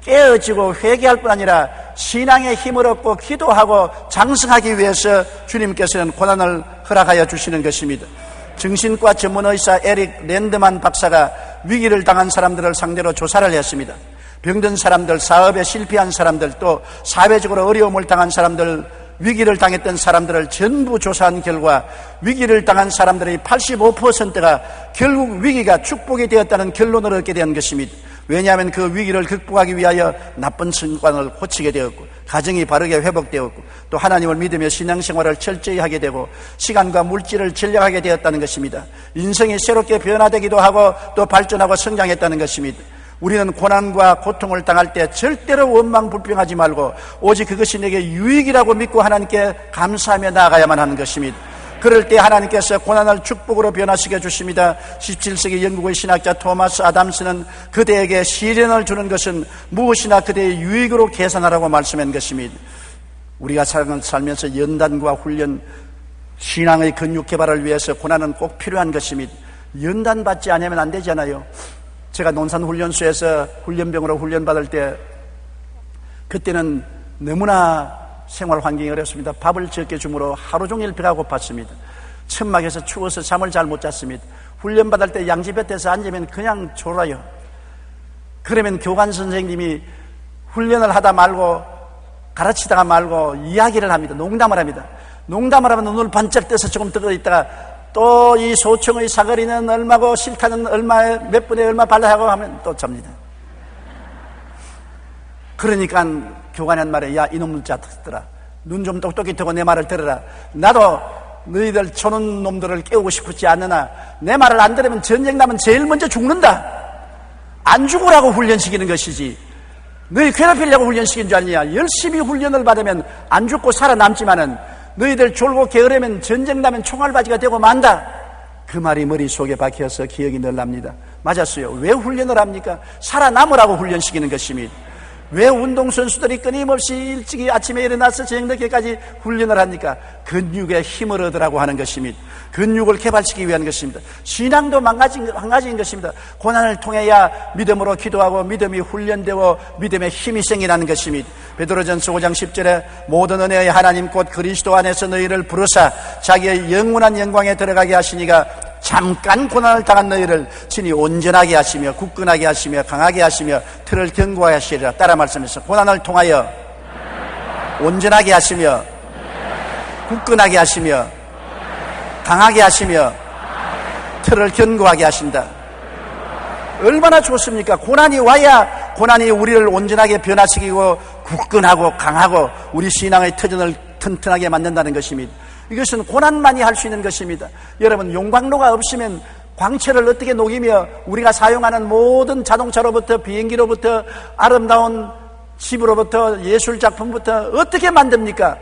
깨어지고 회개할 뿐 아니라 신앙의 힘을 얻고 기도하고 장성하기 위해서 주님께서는 고난을 허락하여 주시는 것입니다. 정신과 전문의사 에릭 랜드만 박사가 위기를 당한 사람들을 상대로 조사를 했습니다. 병든 사람들, 사업에 실패한 사람들, 또 사회적으로 어려움을 당한 사람들, 위기를 당했던 사람들을 전부 조사한 결과 위기를 당한 사람들의 85%가 결국 위기가 축복이 되었다는 결론을 얻게 된 것입니다. 왜냐하면 그 위기를 극복하기 위하여 나쁜 습관을 고치게 되었고 가정이 바르게 회복되었고 또 하나님을 믿으며 신앙생활을 철저히 하게 되고 시간과 물질을 전략하게 되었다는 것입니다. 인생이 새롭게 변화되기도 하고 또 발전하고 성장했다는 것입니다. 우리는 고난과 고통을 당할 때 절대로 원망불평하지 말고 오직 그것이 내게 유익이라고 믿고 하나님께 감사하며 나아가야만 하는 것입니다. 그럴 때 하나님께서 고난을 축복으로 변화시켜 주십니다. 17세기 영국의 신학자 토마스 아담스는 그대에게 시련을 주는 것은 무엇이나 그대의 유익으로 계산하라고 말씀한 것입니다. 우리가 살면서 연단과 훈련, 신앙의 근육 개발을 위해서 고난은 꼭 필요한 것입니다. 연단 받지 않으면 안 되잖아요. 제가 논산훈련소에서 훈련병으로 훈련받을 때 그때는 너무나 생활 환경이 어렵습니다. 밥을 적게 주므로 하루 종일 배가 고팠습니다. 천막에서 추워서 잠을 잘 못 잤습니다. 훈련받을 때 양지볕에서 앉으면 그냥 졸아요. 그러면 교관 선생님이 훈련을 하다 말고 가르치다가 말고 이야기를 합니다. 농담을 합니다. 농담을 하면 눈을 반짝 떠서 조금 뜨고 있다가 또 이 소총의 사거리는 얼마고 실타는 얼마에 몇 분에 얼마 발라하고 하면 또 잡니다. 그러니까 교관이 한 말에 야 이놈들 자식들아 눈 좀 똑똑히 뜨고 내 말을 들어라. 나도 너희들 초는 놈들을 깨우고 싶지 않으나 내 말을 안 들으면 전쟁 나면 제일 먼저 죽는다. 안 죽으라고 훈련시키는 것이지 너희 괴롭히려고 훈련시킨 줄 아니냐. 열심히 훈련을 받으면 안 죽고 살아남지만은 너희들 졸고 게으르면 전쟁 나면 총알바지가 되고 만다. 그 말이 머릿속에 박혀서 기억이 늘 납니다. 맞았어요. 왜 훈련을 합니까? 살아남으라고 훈련시키는 것입니다. 왜 운동선수들이 끊임없이 일찍이 아침에 일어나서 저녁 늦게까지 훈련을 합니까? 근육에 힘을 얻으라고 하는 것입니다. 근육을 개발시키기 위한 것입니다. 신앙도 마찬가지인 것입니다. 고난을 통해야 믿음으로 기도하고 믿음이 훈련되고 믿음의 힘이 생기는 것입니다. 베드로전서 5장 10절에 모든 은혜의 하나님 곧 그리스도 안에서 너희를 부르사 자기의 영원한 영광에 들어가게 하시니가 잠깐 고난을 당한 너희를 친히 온전하게 하시며 굳건하게 하시며 강하게 하시며 틀을 견고하게 하시리라. 따라 말씀해서 고난을 통하여 온전하게 하시며 굳건하게 하시며 강하게 하시며 틀을 견고하게 하신다. 얼마나 좋습니까? 고난이 와야 고난이 우리를 온전하게 변화시키고 굳건하고 강하고 우리 신앙의 터전을 튼튼하게 만든다는 것입니다. 이것은 고난만이 할 수 있는 것입니다. 여러분 용광로가 없으면 광채를 어떻게 녹이며 우리가 사용하는 모든 자동차로부터 비행기로부터 아름다운 집으로부터 예술작품부터 어떻게 만듭니까?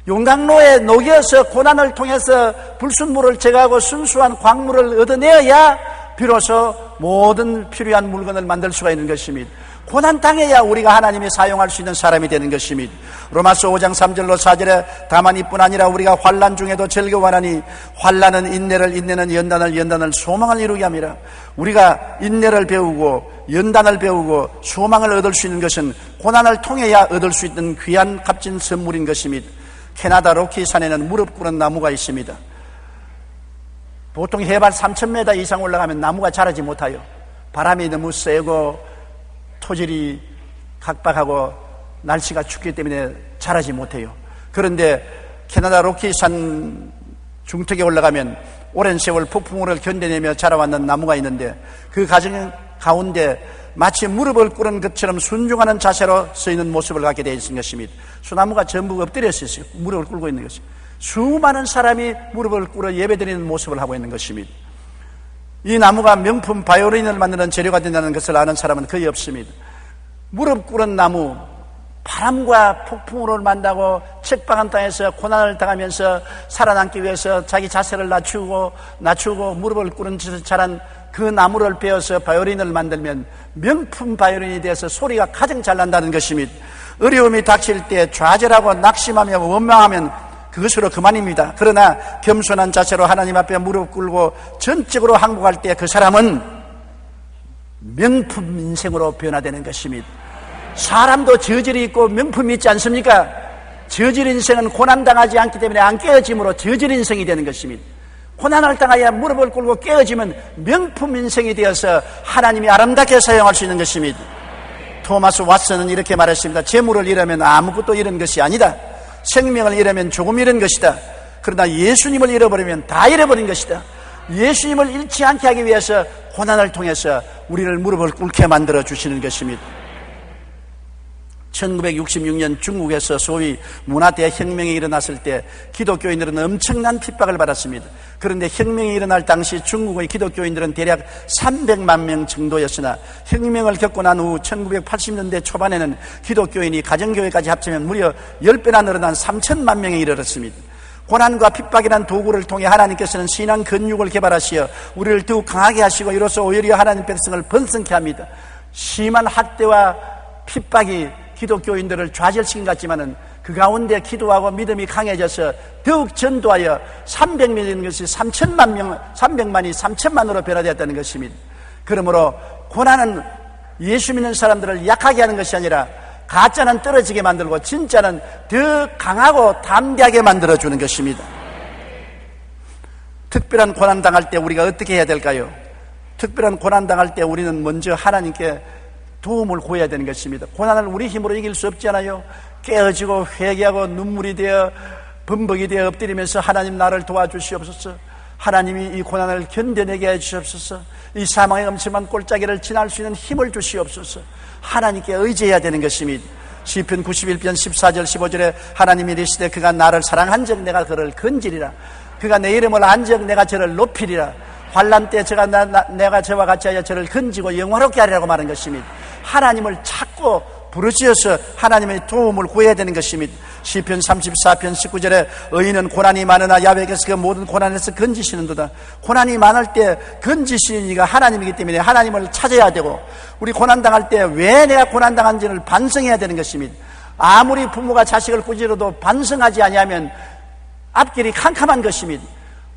용광로에 녹여서 고난을 통해서 불순물을 제거하고 순수한 광물을 얻어내어야 비로소 모든 필요한 물건을 만들 수가 있는 것입니다. 고난 당해야 우리가 하나님이 사용할 수 있는 사람이 되는 것입니다. 로마서 5장 3절로 4절에 다만 이뿐 아니라 우리가 환난 중에도 즐거워하나니 환난은 인내를, 인내는 연단을, 연단을 소망을 이루게 합니다. 우리가 인내를 배우고 연단을 배우고 소망을 얻을 수 있는 것은 고난을 통해야 얻을 수 있는 귀한 값진 선물인 것입니다. 캐나다 로키 산에는 무릎 꿇은 나무가 있습니다. 보통 해발 3,000m 이상 올라가면 나무가 자라지 못해요. 바람이 너무 세고 토질이 각박하고 날씨가 춥기 때문에 자라지 못해요. 그런데 캐나다 로키산 중턱에 올라가면 오랜 세월 폭풍우를 견뎌내며 자라왔는 나무가 있는데 그 과정 가운데 마치 무릎을 꿇은 것처럼 순종하는 자세로 서 있는 모습을 갖게 되어 있는 것입니다. 소나무가 전부 엎드려 있어요. 무릎을 꿇고 있는 것입니다. 수많은 사람이 무릎을 꿇어 예배드리는 모습을 하고 있는 것입니다. 이 나무가 명품 바이올린을 만드는 재료가 된다는 것을 아는 사람은 거의 없습니다. 무릎 꿇은 나무, 바람과 폭풍우를 만나고 척박한 땅에서 고난을 당하면서 살아남기 위해서 자기 자세를 낮추고 무릎을 꿇은 짓을 자란 그 나무를 베어서 바이올린을 만들면 명품 바이올린이 돼서 소리가 가장 잘 난다는 것입니다. 어려움이 닥칠 때 좌절하고 낙심하며 원망하면 그것으로 그만입니다. 그러나 겸손한 자세로 하나님 앞에 무릎 꿇고 전적으로 항복할 때 그 사람은 명품 인생으로 변화되는 것입니다. 사람도 저질이 있고 명품이 있지 않습니까? 저질 인생은 고난당하지 않기 때문에 안 깨어짐으로 저질 인생이 되는 것입니다. 고난을 당하여 무릎을 꿇고 깨어지면 명품 인생이 되어서 하나님이 아름답게 사용할 수 있는 것입니다. 토마스 왓슨은 이렇게 말했습니다. 재물을 잃으면 아무것도 잃은 것이 아니다. 생명을 잃으면 조금 잃은 것이다. 그러나 예수님을 잃어버리면 다 잃어버린 것이다. 예수님을 잃지 않게 하기 위해서 고난을 통해서 우리를 무릎을 꿇게 만들어 주시는 것입니다. 1966년 중국에서 소위 문화대혁명이 일어났을 때 기독교인들은 엄청난 핍박을 받았습니다. 그런데 혁명이 일어날 당시 중국의 기독교인들은 대략 300만 명 정도였으나 혁명을 겪고 난 후 1980년대 초반에는 기독교인이 가정교회까지 합치면 무려 10배나 늘어난 3천만 명에 이르렀습니다. 고난과 핍박이라는 도구를 통해 하나님께서는 신앙 근육을 개발하시어 우리를 더욱 강하게 하시고 이로써 오히려 하나님 백성을 번성케 합니다. 심한 학대와 핍박이 기독교인들을 좌절시킨 것 같지만은 그 가운데 기도하고 믿음이 강해져서 더욱 전도하여 300명인 것이 300만이 3천만으로 변화되었다는 것입니다. 그러므로 고난은 예수 믿는 사람들을 약하게 하는 것이 아니라 가짜는 떨어지게 만들고 진짜는 더 강하고 담대하게 만들어주는 것입니다. 특별한 고난 당할 때 우리가 어떻게 해야 될까요? 특별한 고난 당할 때 우리는 먼저 하나님께 도움을 구해야 되는 것입니다. 고난을 우리 힘으로 이길 수 없잖아요. 깨어지고 회개하고 눈물이 되어 범벅이 되어 엎드리면서 하나님 나를 도와주시옵소서. 하나님이 이 고난을 견뎌내게 해주시옵소서. 이 사망의 엄청난 골짜기를 지날 수 있는 힘을 주시옵소서. 하나님께 의지해야 되는 것입니다. 시편 91편 14절 15절에 하나님이 이르시되 그가 나를 사랑한즉 내가 그를 건지리라. 그가 내 이름을 안즉 내가 저를 높이리라. 환난 때 내가 저와 같이 하여 저를 건지고 영화롭게 하리라고 말한 것입니다. 하나님을 찾고 부르짖어서 하나님의 도움을 구해야 되는 것입니다. 시편 34편 19절에 의인은 고난이 많으나 야훼께서 그 모든 고난에서 건지시는도다. 고난이 많을 때 건지시는 이가 하나님이기 때문에 하나님을 찾아야 되고, 우리 고난당할 때 왜 내가 고난당한지를 반성해야 되는 것입니다. 아무리 부모가 자식을 꾸짖어도 반성하지 아니하면 앞길이 캄캄한 것입니다.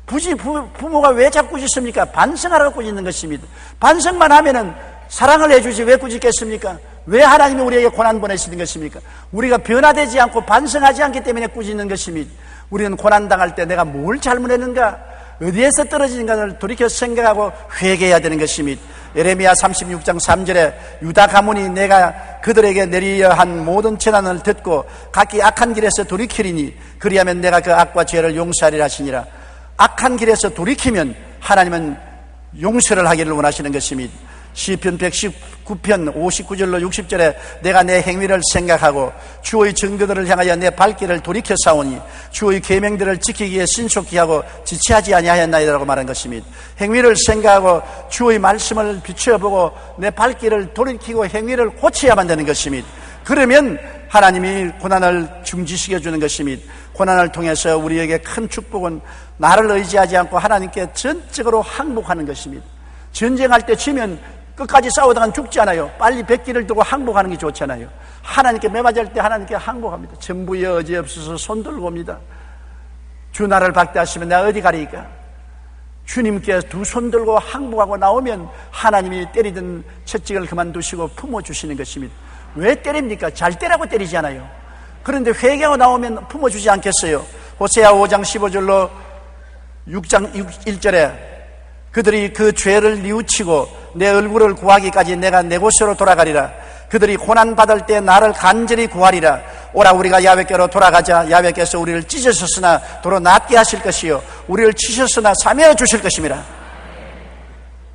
굳이 부모가 왜 자꾸 꾸짖습니까? 반성하라고 꾸짖는 것입니다. 반성만 하면은 사랑을 해주지 왜 꾸짖겠습니까? 왜 하나님이 우리에게 고난 보내시는 것입니까? 우리가 변화되지 않고 반성하지 않기 때문에 꾸짖는 것입니다. 우리는 고난당할 때 내가 뭘 잘못했는가, 어디에서 떨어지는가를 돌이켜 생각하고 회개해야 되는 것입니다. 예레미야 36장 3절에 유다 가문이 내가 그들에게 내리려 한 모든 재난을 듣고 각기 악한 길에서 돌이키리니 그리하면 내가 그 악과 죄를 용서하리라 하시니라. 악한 길에서 돌이키면 하나님은 용서를 하기를 원하시는 것입니다. 시편 119편 59절로 60절에 내가 내 행위를 생각하고 주의 증거들을 향하여 내 발길을 돌이켜 싸우니 주의 계명들을 지키기에 신속히 하고 지체하지 아니하였나이다라고 말한 것입니다. 행위를 생각하고 주의 말씀을 비춰보고 내 발길을 돌이키고 행위를 고쳐야만 되는 것입니다. 그러면 하나님이 고난을 중지시켜주는 것입니다. 고난을 통해서 우리에게 큰 축복은 나를 의지하지 않고 하나님께 전적으로 항복하는 것입니다. 전쟁할 때 지면 끝까지 싸우다간 죽지 않아요. 빨리 백기를 들고 항복하는 게 좋잖아요. 하나님께 매맞을 때 하나님께 항복합니다. 전부여 어지없어서 손 들고 옵니다. 주 나를 박대하시면 내가 어디 가리까? 주님께 두 손 들고 항복하고 나오면 하나님이 때리던 채찍을 그만두시고 품어주시는 것입니다. 왜 때립니까? 잘 때라고 때리지 않아요. 그런데 회개하고 나오면 품어주지 않겠어요? 호세아 5장 15절로 6장 1절에 그들이 그 죄를 뉘우치고 내 얼굴을 구하기까지 내가 내 곳으로 돌아가리라. 그들이 고난받을 때 나를 간절히 구하리라. 오라 우리가 야훼께로 돌아가자. 야훼께서 우리를 찢으셨으나 도로 낫게 하실 것이요 우리를 치셨으나 사매어 주실 것입니다.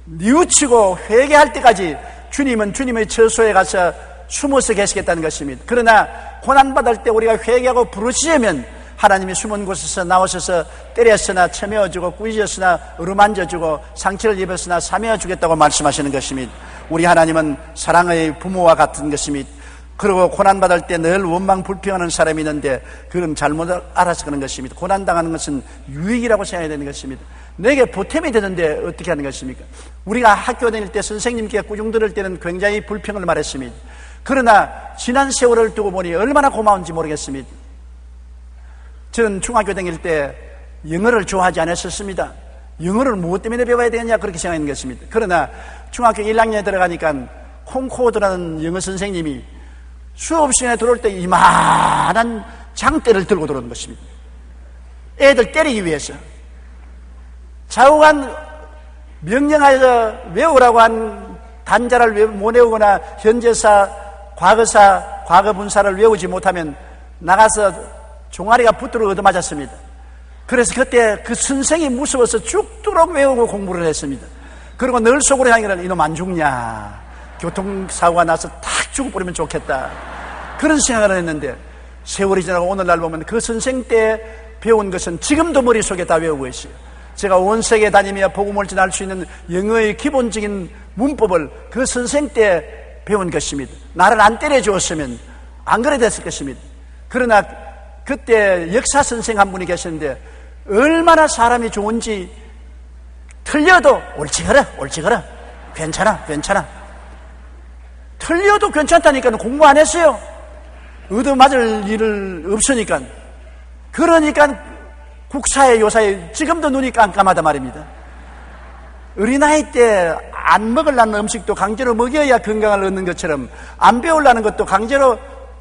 뉘우치고 회개할 때까지 주님은 주님의 처소에 가서 숨어서 계시겠다는 것입니다. 그러나 고난받을 때 우리가 회개하고 부르짖으면 하나님이 숨은 곳에서 나오셔서 때렸으나 쳐매어주고 꾸짖었으나 어루만져주고 상처를 입었으나 사매어주겠다고 말씀하시는 것입니다. 우리 하나님은 사랑의 부모와 같은 것입니다. 그리고 고난받을 때 늘 원망 불평하는 사람이 있는데 그건 잘못 알아서 그런 것입니다. 고난당하는 것은 유익이라고 생각해야 되는 것입니다. 내게 보탬이 되는데 어떻게 하는 것입니까? 우리가 학교 다닐 때 선생님께 꾸중 들을 때는 굉장히 불평을 말했습니다. 그러나 지난 세월을 두고 보니 얼마나 고마운지 모르겠습니다. 저는 중학교 다닐 때 영어를 좋아하지 않았었습니다. 영어를 무엇 때문에 배워야 되느냐 그렇게 생각하는 것입니다. 그러나 중학교 1학년에 들어가니까 콩코드라는 영어 선생님이 수업 시간에 들어올 때 이만한 장대를 들고 들어오는 것입니다. 애들 때리기 위해서. 좌우간 명령하여서 외우라고 한 단자를 못 외우거나 현재사, 과거사, 과거분사를 외우지 못하면 나가서 종아리가 붙들어 얻어맞았습니다. 그래서 그때 그 선생이 무서워서 죽도록 외우고 공부를 했습니다. 그리고 늘 속으로 향기는 이놈 안 죽냐, 교통사고가 나서 탁 죽어버리면 좋겠다. 그런 생각을 했는데 세월이 지나고 오늘날 보면 그 선생 때 배운 것은 지금도 머릿속에 다 외우고 있어요. 제가 온 세계 다니며 복음을 전할 수 있는 영어의 기본적인 문법을 그 선생 때 배운 것입니다. 나를 안 때려주었으면 안 그래 됐을 것입니다. 그러나 그때 역사 선생 한 분이 계셨는데 얼마나 사람이 좋은지 틀려도 옳지 그래 괜찮아 틀려도 괜찮다니까 공부 안 했어요. 얻어맞을 일을 없으니까. 그러니까 국사에 요사에 지금도 눈이 깜깜하다 말입니다. 어린아이 때 안 먹으려는 음식도 강제로 먹여야 건강을 얻는 것처럼 안 배우려는 것도 강제로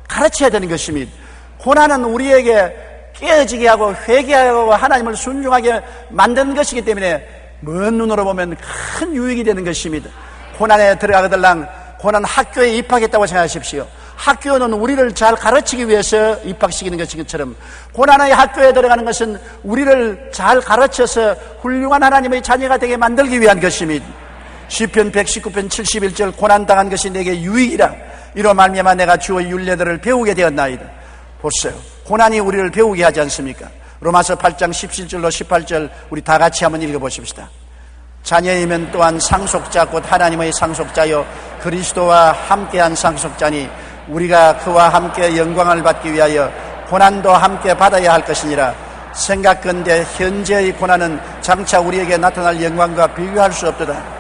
가르쳐야 되는 것입니다. 고난은 우리에게 깨어지게 하고 회개하고 하나님을 순종하게 만드는 것이기 때문에 먼 눈으로 보면 큰 유익이 되는 것입니다. 고난에 들어가거들랑 고난 학교에 입학했다고 생각하십시오. 학교는 우리를 잘 가르치기 위해서 입학시키는 것처럼 고난의 학교에 들어가는 것은 우리를 잘 가르쳐서 훌륭한 하나님의 자녀가 되게 만들기 위한 것입니다. 시편 119편 71절 고난당한 것이 내게 유익이라 이로 말미암아 내가 주의 율례들을 배우게 되었나이다. 보세요. 고난이 우리를 배우게 하지 않습니까? 로마서 8장 17절로 18절 우리 다 같이 한번 읽어보십시다. 자녀이면 또한 상속자 곧 하나님의 상속자요 그리스도와 함께한 상속자니 우리가 그와 함께 영광을 받기 위하여 고난도 함께 받아야 할 것이니라. 생각건대 현재의 고난은 장차 우리에게 나타날 영광과 비교할 수 없도다.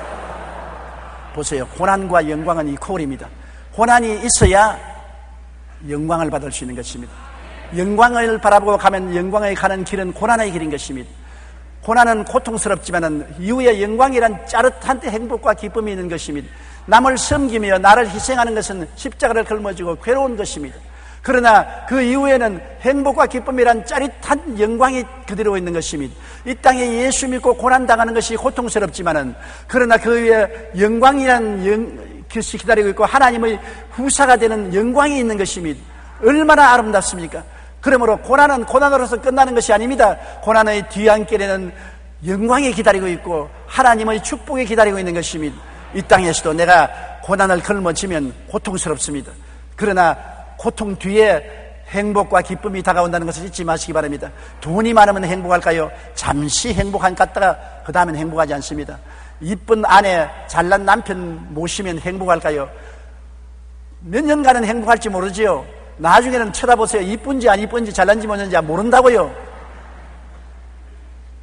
보세요. 고난과 영광은 이퀄입니다. 고난이 있어야 영광을 받을 수 있는 것입니다. 영광을 바라보고 가면 영광에 가는 길은 고난의 길인 것입니다. 고난은 고통스럽지만 이후에 영광이란 짜릿한 행복과 기쁨이 있는 것입니다. 남을 섬기며 나를 희생하는 것은 십자가를 걸머지고 괴로운 것입니다. 그러나 그 이후에는 행복과 기쁨이란 짜릿한 영광이 그대로 있는 것입니다. 이 땅에 예수 믿고 고난당하는 것이 고통스럽지만은 그러나 그 위에 영광이란 것이 기다리고 있고 하나님의 후사가 되는 영광이 있는 것입니다. 얼마나 아름답습니까? 그러므로 고난은 고난으로서 끝나는 것이 아닙니다. 고난의 뒤안길에는 영광이 기다리고 있고 하나님의 축복이 기다리고 있는 것입니다. 이 땅에서도 내가 고난을 걸머지면 고통스럽습니다. 그러나 고통 뒤에 행복과 기쁨이 다가온다는 것을 잊지 마시기 바랍니다. 돈이 많으면 행복할까요? 잠시 행복한 것 같다가 그 다음엔 행복하지 않습니다. 이쁜 아내, 잘난 남편 모시면 행복할까요? 몇 년간은 행복할지 모르지요. 나중에는 쳐다보세요. 이쁜지 안 이쁜지 잘난지 못난지 모른다고요.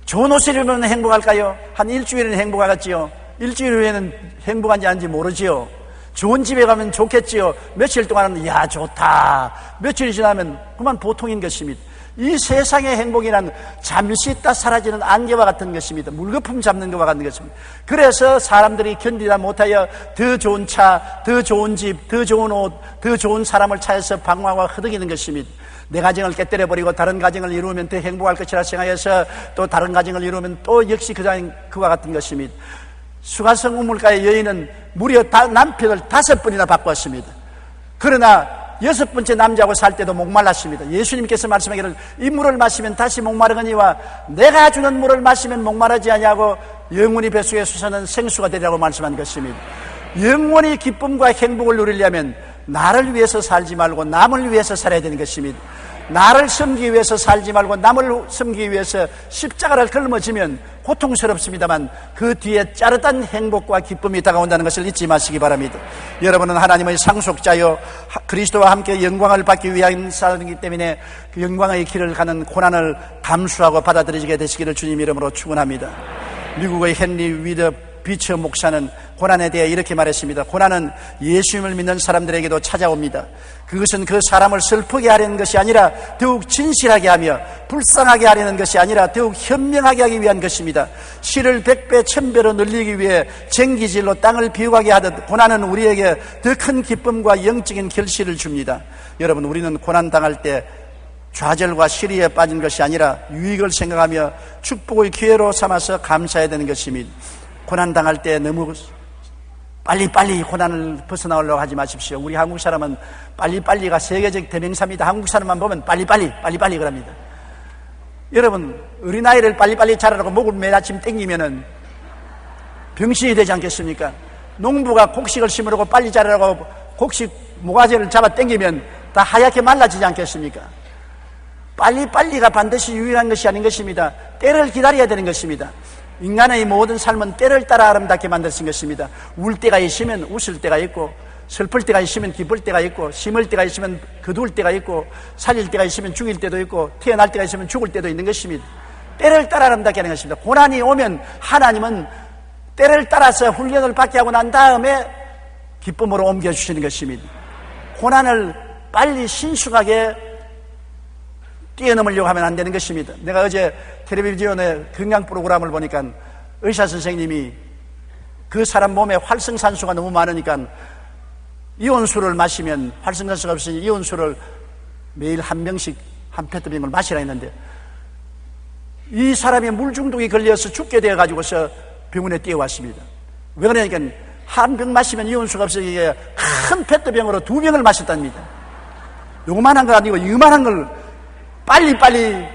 좋은 옷을 입으면 행복할까요? 한 일주일은 행복하겠지요. 일주일 후에는 행복한지 아닌지 모르지요. 좋은 집에 가면 좋겠지요. 며칠 동안은 야 좋다. 며칠이 지나면 그만 보통인 것입니다. 이 세상의 행복이란 잠시 있다 사라지는 안개와 같은 것입니다. 물거품 잡는 것과 같은 것입니다. 그래서 사람들이 견디다 못하여 더 좋은 차, 더 좋은 집, 더 좋은 옷, 더 좋은 사람을 찾아서 방황하고 허덕이는 것입니다. 내 가정을 깨뜨려버리고 다른 가정을 이루면 더 행복할 것이라 생각해서 또 다른 가정을 이루면 또 역시 그와 같은 것입니다. 수가성 우물가의 여인은 무려 남편을 5번이나 바꿨습니다. 그러나 6번째 남자하고 살 때도 목말랐습니다. 예수님께서 말씀하기를 이 물을 마시면 다시 목마르거니와 내가 주는 물을 마시면 목마르지 아니하고 영원히 뱃속에 솟아는 생수가 되리라고 말씀한 것입니다. 영원히 기쁨과 행복을 누리려면 나를 위해서 살지 말고 남을 위해서 살아야 되는 것입니다. 나를 섬기기 위해서 살지 말고 남을 섬기기 위해서 십자가를 걸머지면 고통스럽습니다만 그 뒤에 짜릿한 행복과 기쁨이 다가온다는 것을 잊지 마시기 바랍니다. 여러분은 하나님의 상속자요 그리스도와 함께 영광을 받기 위한 사람이기 때문에 그 영광의 길을 가는 고난을 감수하고 받아들이게 되시기를 주님 이름으로 축원합니다. 미국의 헨리 위더 비처 목사는 고난에 대해 이렇게 말했습니다. 고난은 예수님을 믿는 사람들에게도 찾아옵니다. 그것은 그 사람을 슬프게 하려는 것이 아니라 더욱 진실하게 하며 불쌍하게 하려는 것이 아니라 더욱 현명하게 하기 위한 것입니다. 실을 100배 1000배로 늘리기 위해 쟁기질로 땅을 비우게 하듯 고난은 우리에게 더 큰 기쁨과 영적인 결실을 줍니다. 여러분, 우리는 고난당할 때 좌절과 시리에 빠진 것이 아니라 유익을 생각하며 축복의 기회로 삼아서 감사해야 되는 것입니다. 고난당할 때 너무 빨리빨리 고난을 벗어나오려고 하지 마십시오. 우리 한국 사람은 빨리빨리가 세계적 대명사입니다. 한국 사람만 보면 빨리빨리 그럽니다. 여러분, 어린아이를 빨리빨리 자라라고 목을 매일 아침 땡기면은 병신이 되지 않겠습니까? 농부가 곡식을 심으라고 빨리 자라라고 곡식 모가지를 잡아 땡기면 다 하얗게 말라지지 않겠습니까? 빨리빨리가 반드시 유일한 것이 아닌 것입니다. 때를 기다려야 되는 것입니다. 인간의 모든 삶은 때를 따라 아름답게 만드신 것입니다. 울 때가 있으면 웃을 때가 있고, 슬플 때가 있으면 기쁠 때가 있고, 심을 때가 있으면 거두을 때가 있고, 살릴 때가 있으면 죽일 때도 있고, 태어날 때가 있으면 죽을 때도 있는 것입니다. 때를 따라 아름답게 하는 것입니다. 고난이 오면 하나님은 때를 따라서 훈련을 받게 하고 난 다음에 기쁨으로 옮겨주시는 것입니다. 고난을 빨리 신속하게 뛰어넘으려고 하면 안 되는 것입니다. 내가 어제 텔레비전의 건강 프로그램을 보니까 의사 선생님이 그 사람 몸에 활성산소가 너무 많으니까 이온수를 마시면, 활성산소가 없으니 이온수를 매일 한 병씩, 한 페트병을 마시라 했는데, 이 사람이 물중독이 걸려서 죽게 되어가지고서 병원에 뛰어왔습니다. 왜 그러니까 한 병 마시면 이온수가 없으니 큰 페트병으로 2병을 마셨답니다. 요만한 거 아니고 이만한 걸 빨리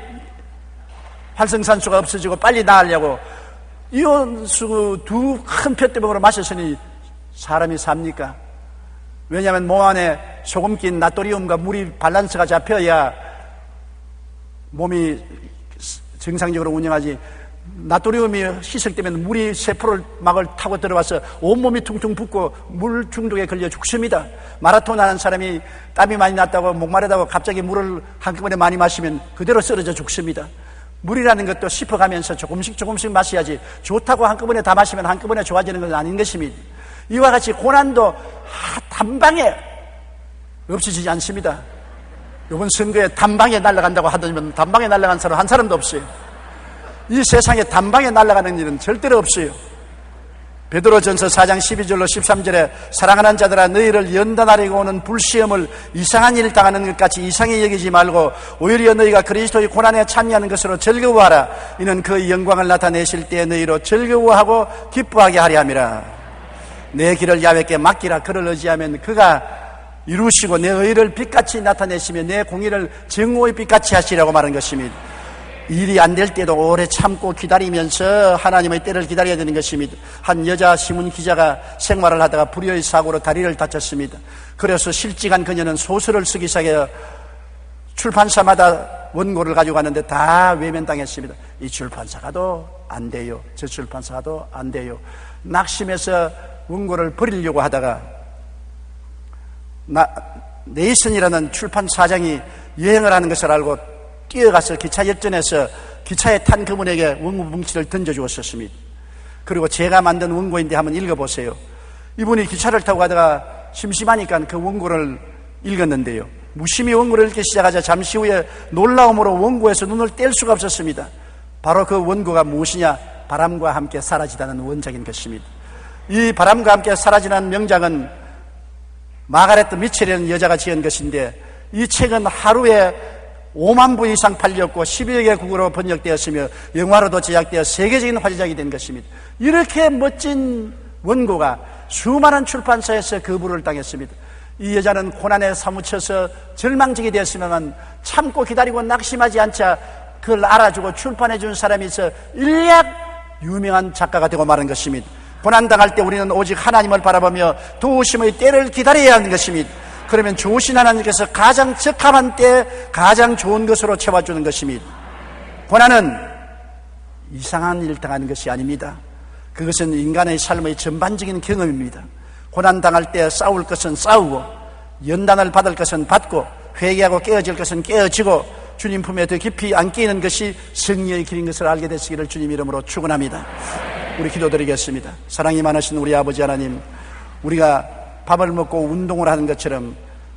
활성산소가 없어지고 빨리 나으려고 이온수 2 큰 페트병으로 마셨으니 사람이 삽니까? 왜냐하면 몸 안에 소금 낀 나트륨과 물이 밸런스가 잡혀야 몸이 정상적으로 운영하지. 나트륨이 희석되면 물이 세포를 막을 타고 들어와서 온몸이 퉁퉁 붓고 물 중독에 걸려 죽습니다. 마라톤 하는 사람이 땀이 많이 났다고 목마르다고 갑자기 물을 한꺼번에 많이 마시면 그대로 쓰러져 죽습니다. 물이라는 것도 씹어가면서 조금씩 마셔야지, 좋다고 한꺼번에 다 마시면 한꺼번에 좋아지는 건 아닌 것입니다. 이와 같이 고난도 단방에 없어지지 않습니다. 이번 선거에 단방에 날아간다고 하더니만 단방에 날아간 사람 한 사람도 없어요. 이 세상에 단방에 날아가는 일은 절대로 없어요. 베드로전서 4장 12절로 13절에 사랑하는 자들아, 너희를 연단하려고 오는 불시험을 이상한 일을 당하는 것 같이 이상히 여기지 말고 오히려 너희가 그리스도의 고난에 참여하는 것으로 즐거워하라. 이는 그의 영광을 나타내실 때에 너희로 즐거워하고 기뻐하게 하려 함이라. 내 길을 야훼께 맡기라. 그를 의지하면 그가 이루시고 내 의를 빛같이 나타내시며 내 공의를 정오의 빛같이 하시라고 말한 것입니다. 일이 안 될 때도 오래 참고 기다리면서 하나님의 때를 기다려야 되는 것입니다. 한 여자 신문 기자가 생활을 하다가 불의의 사고로 다리를 다쳤습니다. 그래서 실직한 그녀는 소설을 쓰기 시작해서 출판사마다 원고를 가지고 가는데 다 외면당했습니다. 이 출판사가도 안 돼요, 저 출판사가도 안 돼요. 낙심해서 원고를 버리려고 하다가 네이슨이라는 출판사장이 여행을 하는 것을 알고 뛰어가서 기차 역전해서 기차에 탄 그분에게 원고 뭉치를 던져주었었습니다. 그리고 제가 만든 원고인데 한번 읽어보세요. 이분이 기차를 타고 가다가 심심하니까 그 원고를 읽었는데요, 무심히 원고를 읽기 시작하자 잠시 후에 놀라움으로 원고에서 눈을 뗄 수가 없었습니다. 바로 그 원고가 무엇이냐? 바람과 함께 사라지다는 원작인 것입니다. 이 바람과 함께 사라지는 명작은 마가렛 미첼이라는 여자가 지은 것인데, 이 책은 하루에 5만 부 이상 팔렸고 10여 개국어로 번역되었으며 영화로도 제작되어 세계적인 화제작이 된 것입니다. 이렇게 멋진 원고가 수많은 출판사에서 거부를 당했습니다. 이 여자는 고난에 사무쳐서 절망적이 되었으면 참고 기다리고 낙심하지 않자 그걸 알아주고 출판해준 사람이 있어 일약 유명한 작가가 되고 마는 것입니다. 고난당할 때 우리는 오직 하나님을 바라보며 도우심의 때를 기다려야 하는 것입니다. 그러면 좋으신 하나님께서 가장 적합한 때에 가장 좋은 것으로 채워주는 것입니다. 고난은 이상한 일을 당하는 것이 아닙니다. 그것은 인간의 삶의 전반적인 경험입니다. 고난당할 때 싸울 것은 싸우고, 연단을 받을 것은 받고, 회개하고 깨어질 것은 깨어지고, 주님 품에 더 깊이 안기는 것이 승리의 길인 것을 알게 되시기를 주님 이름으로 축원합니다. 우리 기도드리겠습니다. 사랑이 많으신 우리 아버지 하나님, 우리가 밥을 먹고 운동을 하는 것처럼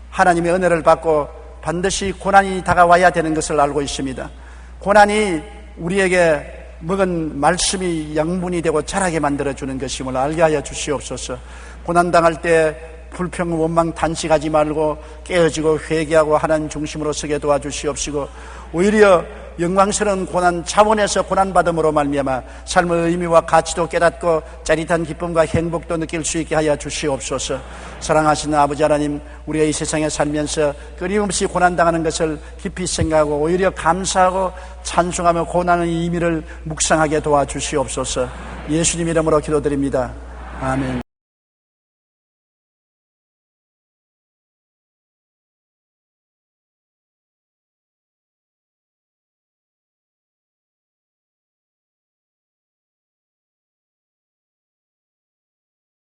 하나님의 은혜를 받고 반드시 고난이 다가와야 되는 것을 알고 있습니다. 고난이 우리에게 먹은 말씀이 양분이 되고 자라게 만들어주는 것임을 알게 하여 주시옵소서. 고난당할 때 불평, 원망, 단식하지 말고 깨어지고 회개하고 하나님 중심으로 서게 도와주시옵시고, 오히려 영광스러운 고난 차원에서 고난받음으로 말미암아 삶의 의미와 가치도 깨닫고 짜릿한 기쁨과 행복도 느낄 수 있게 하여 주시옵소서. 사랑하시는 아버지 하나님, 우리가 이 세상에 살면서 끊임없이 고난당하는 것을 깊이 생각하고 오히려 감사하고 찬송하며 고난의 의미를 묵상하게 도와주시옵소서. 예수님 이름으로 기도드립니다. 아멘.